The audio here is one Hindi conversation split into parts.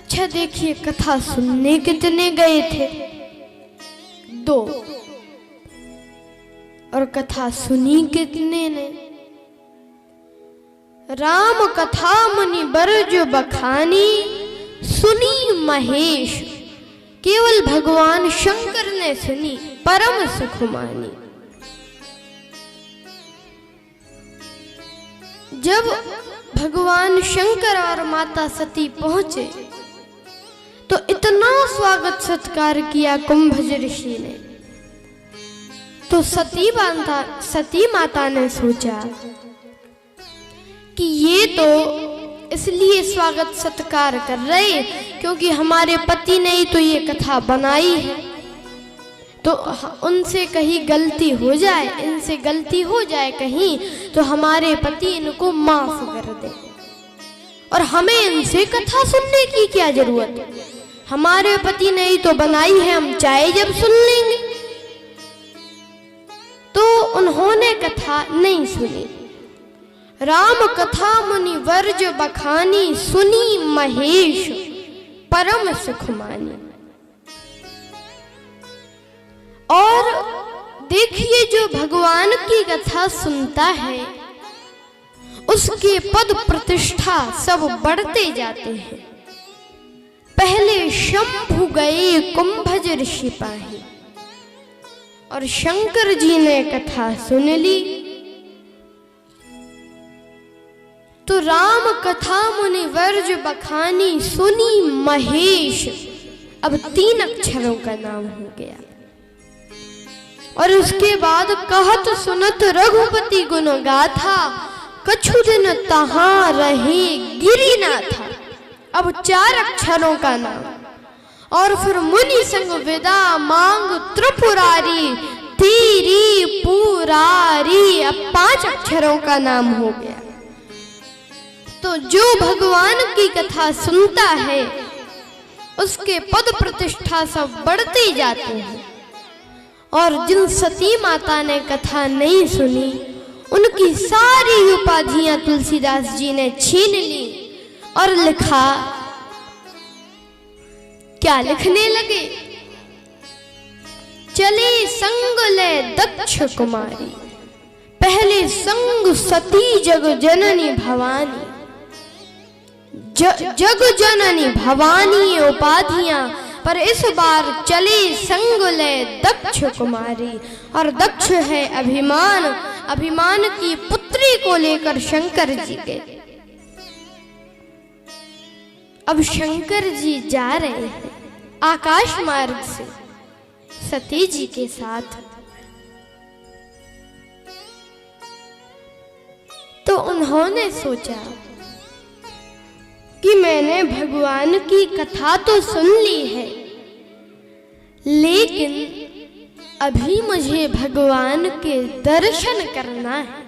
अच्छा देखिए, कथा सुनने कितने गए थे? 2। और कथा सुनी कितने ने? राम कथा मुनि बरज बखानी, सुनी महेश। केवल भगवान शंकर ने सुनी, परम सुख मानी। जब भगवान शंकर और माता सती पहुंचे तो इतना स्वागत सत्कार किया कुंभज ऋषि ने। तो सती माता ने सोचा कि ये तो इसलिए स्वागत सत्कार कर रहे क्योंकि हमारे पति ने ही तो ये कथा बनाई है, तो उनसे कहीं गलती हो जाए, इनसे गलती हो जाए कहीं, तो हमारे पति इनको माफ कर दे। और हमें इनसे कथा सुनने की क्या जरूरत है, हमारे पति ने ही तो बनाई है, हम चाहे जब सुन लेंगे। तो उन्होंने कथा नहीं सुनी। राम कथा मुनि वर्ज बखानी, सुनी महेश परम सुख मानी। और देखिए, जो भगवान की कथा सुनता है उसके पद प्रतिष्ठा सब बढ़ते जाते हैं। पहले शंभु गए कुंभज ऋषि पाही, और शंकर जी ने कथा सुन ली। तो राम कथा मुनि वर्ज बखानी, सुनी महेश, अब 3 अक्षरों का नाम हो गया। और उसके बाद कहत सुनत रघुपति गुण गाथा, कछु दिन तहां रहे गिरिनाथा, अब 4 अक्षरों का नाम। और फिर मुनि संग विदा मांग त्रिपुरारी, तीरी पुरारी, अब 5 अक्षरों का नाम हो गया। तो जो भगवान की कथा सुनता है उसके पद प्रतिष्ठा सब बढ़ते जाते हैं। और जिन सती माता ने कथा नहीं सुनी उनकी सारी उपाधियां तुलसीदास जी ने छीन ली और लिखा, क्या लिखने लगे? चले संग ले दक्ष कुमारी, पहले संग सती जग जननी भवानी। जग जननी भवानी उपाधियां, पर इस बार चले संग ले दक्ष कुमारी। और दक्ष है अभिमान, अभिमान की पुत्री को लेकर शंकर जी के। अब शंकर जी जा रहे हैं आकाश मार्ग से सती जी के साथ। तो उन्होंने सोचा कि मैंने भगवान की कथा तो सुन ली है, लेकिन अभी मुझे भगवान के दर्शन करना है।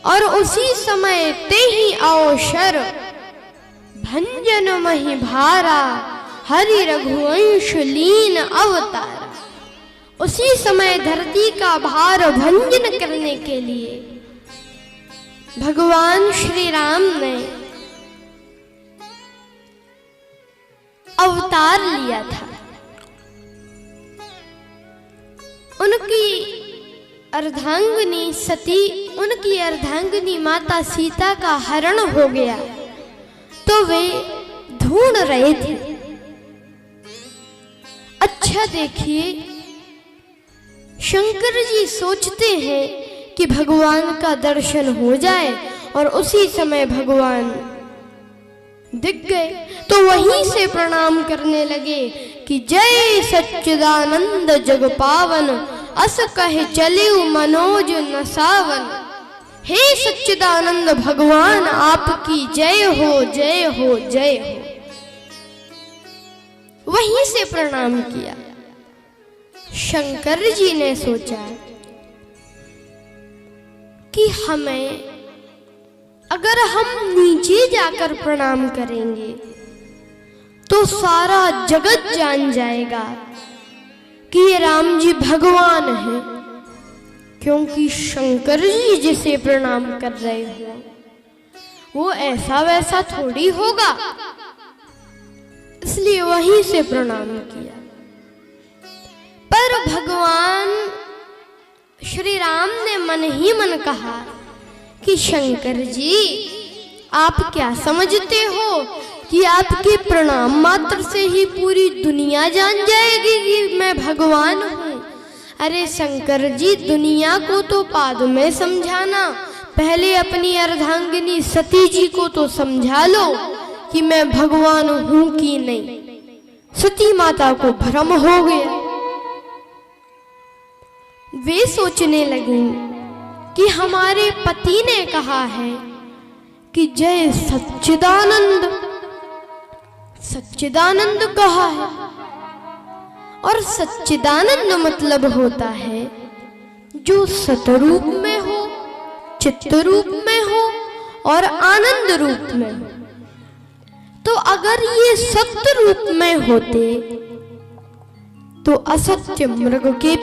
और उसी समय ते ही अवसर, भंजन महि भारा, हरि रघुवंश लीन अवतारा। उसी समय धरती का भार भंजन करने के लिए भगवान श्री राम ने अवतार लिया था। उनकी अर्धांगिनी सती, उनकी अर्धांगिनी माता सीता का हरण हो गया, तो वे ढूंढ रहे थे। अच्छा देखिए, शंकर जी सोचते हैं कि भगवान का दर्शन हो जाए, और उसी समय भगवान दिख गए। तो वहीं से प्रणाम करने लगे कि जय सच्चिदानंद जग पावन, अस कहे चले मनोज न सावन। हे सच्चिदानंद भगवान, आपकी जय हो, जय हो, जय हो। वहीं से प्रणाम किया। शंकर जी ने सोचा कि हमें, अगर हम नीचे जाकर प्रणाम करेंगे तो सारा जगत जान जाएगा कि ये राम जी भगवान हैं, क्योंकि शंकर जी जिसे प्रणाम कर रहे हो वो ऐसा वैसा थोड़ी होगा, इसलिए वहीं से प्रणाम किया। पर भगवान श्री राम ने मन ही मन कहा कि शंकर जी, आप क्या समझते हो कि आपके प्रणाम मात्र से ही पूरी दुनिया जान जाएगी कि मैं भगवान हूँ? अरे शंकर जी, दुनिया को तो बाद में समझाना, पहले अपनी अर्धांगिनी सती जी को तो समझा लो कि मैं भगवान हूं कि नहीं। सती माता को भ्रम हो गया। वे सोचने लगी कि हमारे पति ने कहा है कि जय सच्चिदानंद, सच्चिदानंद कहा है, और सच्चिदानंद मतलब होता है जो सतरूप में हो, चित्त रूप में हो और आनंद रूप में हो। तो अगर ये सत्य रूप में होते तो असत्य मृग के